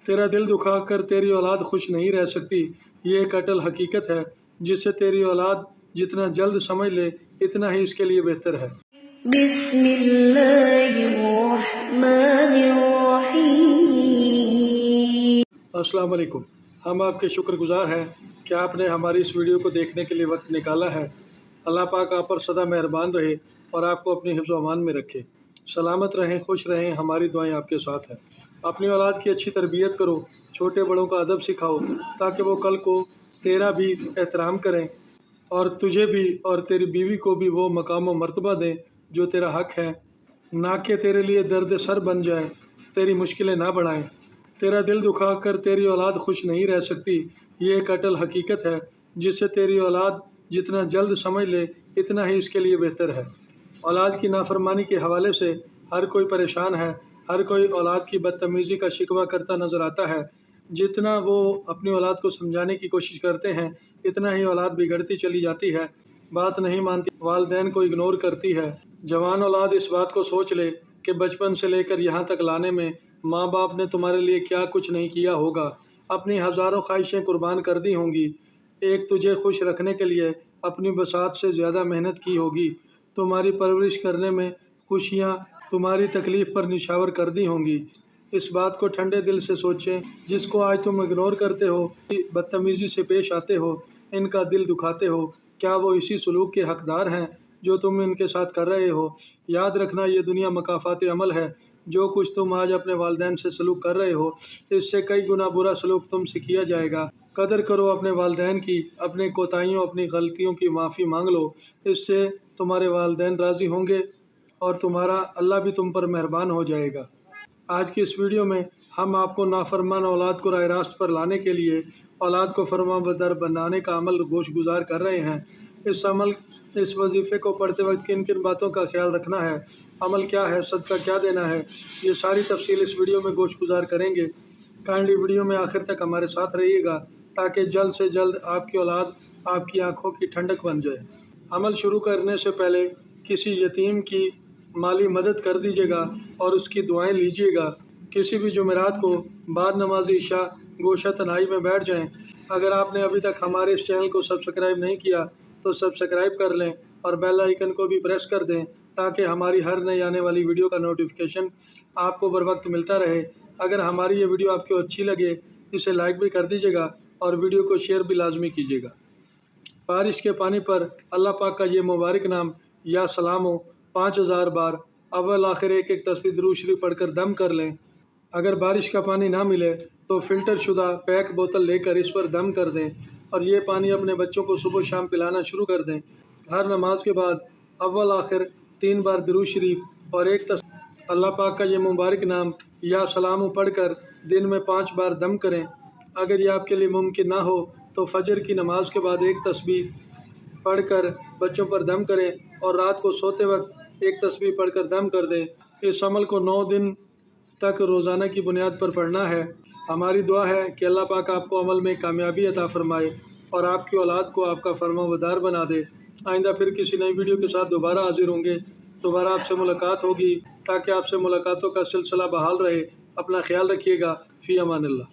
तेरा दिल दुखा कर तेरी औलाद खुश नहीं रह सकती, ये एक अटल हकीकत है जिसे तेरी औलाद जितना जल्द समझ ले इतना ही इसके लिए बेहतर है। अस्सलाम वालेकुम। हम आपके शुक्रगुजार हैं कि आपने हमारी इस वीडियो को देखने के लिए वक्त निकाला है। अल्लाह पाक आप पर सदा मेहरबान रहे और आपको अपनी हिफ्ज़ व अमान में रखे। सलामत रहें, खुश रहें, हमारी दुआएं आपके साथ हैं। अपनी औलाद की अच्छी तरबियत करो, छोटे बड़ों का अदब सिखाओ ताकि वो कल को तेरा भी एहतराम करें और तुझे भी और तेरी बीवी को भी वो मकाम व मर्तबा दें जो तेरा हक़ है, ना कि तेरे लिए दर्द सर बन जाएं, तेरी मुश्किलें ना बढ़ाएं। तेरा दिल दुखा कर तेरी औलाद खुश नहीं रह सकती, ये एक अटल हकीकत है जिसे तेरी औलाद जितना जल्द समझ ले इतना ही इसके लिए बेहतर है। औलाद की नाफरमानी के हवाले से हर कोई परेशान है, हर कोई औलाद की बदतमीज़ी का शिकवा करता नज़र आता है। जितना वो अपनी औलाद को समझाने की कोशिश करते हैं इतना ही औलाद बिगड़ती चली जाती है, बात नहीं मानती, वालिदैन को इग्नोर करती है। जवान औलाद इस बात को सोच ले कि बचपन से लेकर यहाँ तक लाने में माँ बाप ने तुम्हारे लिए क्या कुछ नहीं किया होगा, अपनी हज़ारों ख्वाहिशें कुर्बान कर दी होंगी, एक तुझे खुश रखने के लिए अपनी बसात से ज़्यादा मेहनत की होगी, तुम्हारी परवरिश करने में खुशियाँ तुम्हारी तकलीफ़ पर निछावर कर दी होंगी। इस बात को ठंडे दिल से सोचें, जिसको आज तुम इग्नोर करते हो, बदतमीज़ी से पेश आते हो, इनका दिल दुखाते हो, क्या वो इसी सलूक के हकदार हैं जो तुम इनके साथ कर रहे हो? याद रखना, ये दुनिया मकाफ़ात अमल है। जो कुछ तुम आज अपने वालिदैन से सलूक कर रहे हो, इससे कई गुना बुरा सलूक तुमसे किया जाएगा। कदर करो अपने वालिदैन की, अपनी कोताहियों, अपनी गलतियों की माफ़ी मांग लो, इससे तुम्हारे वालिदैन राज़ी होंगे और तुम्हारा अल्लाह भी तुम पर मेहरबान हो जाएगा। आज की इस वीडियो में हम आपको नाफरमान औलाद को राह रास्त पर लाने के लिए औलाद को फरमाबरदार बनाने का अमल गोशगुजार कर रहे हैं। इस वजीफ़े को पढ़ते वक्त किन किन बातों का ख्याल रखना है, अमल क्या है, सदका क्या देना है, ये सारी तफसील इस वीडियो में गोशगुजार करेंगे। काइंडली वीडियो में आखिर तक हमारे साथ रहिएगा ताकि जल्द से जल्द आपकी औलाद आपकी आँखों की ठंडक बन जाए। अमल शुरू करने से पहले किसी यतीम की माली मदद कर दीजिएगा और उसकी दुआएं लीजिएगा। किसी भी जुमेरात को बाद नमाज इशा गोशा तनाई में बैठ जाएं। अगर आपने अभी तक हमारे इस चैनल को सब्सक्राइब नहीं किया तो सब्सक्राइब कर लें और बेल आइकन को भी प्रेस कर दें ताकि हमारी हर नई आने वाली वीडियो का नोटिफिकेशन आपको बर वक्त मिलता रहे। अगर हमारी ये वीडियो आपको अच्छी लगे इसे लाइक भी कर दीजिएगा और वीडियो को शेयर भी लाजमी कीजिएगा। बारिश के पानी पर अल्लाह पाक का ये मुबारक नाम या सलामो 5000 बार अव्वल आखिर एक एक तस्बीह दुरूद शरीफ पढ़कर दम कर लें। अगर बारिश का पानी ना मिले तो फ़िल्टर शुदा पैक बोतल लेकर इस पर दम कर दें और ये पानी अपने बच्चों को सुबह शाम पिलाना शुरू कर दें। हर नमाज के बाद अव्वल आखिर 3 बार दुरूद शरीफ और एक अल्लाह पाक का ये मुबारक नाम या सलाम पढ़कर दिन में 5 बार दम करें। अगर ये आपके लिए मुमकिन ना हो तो फजर की नमाज के बाद एक तस्बीह पढ़कर बच्चों पर दम करें और रात को सोते वक्त एक तस्बीह पढ़कर दम कर दें। इस अमल को 9 दिन तक रोज़ाना की बुनियाद पर पढ़ना है। हमारी दुआ है कि अल्लाह पाक आपको अमल में कामयाबी अता फरमाए और आपकी औलाद को आपका फरमाबरदार बना दे। आइंदा फिर किसी नई वीडियो के साथ दोबारा हाजिर होंगे, दोबारा आपसे मुलाकात होगी। ताकि आपसे मुलाकातों का सिलसिला बहाल रहे। अपना ख्याल रखिएगा। फ़ी अमानिल्लाह।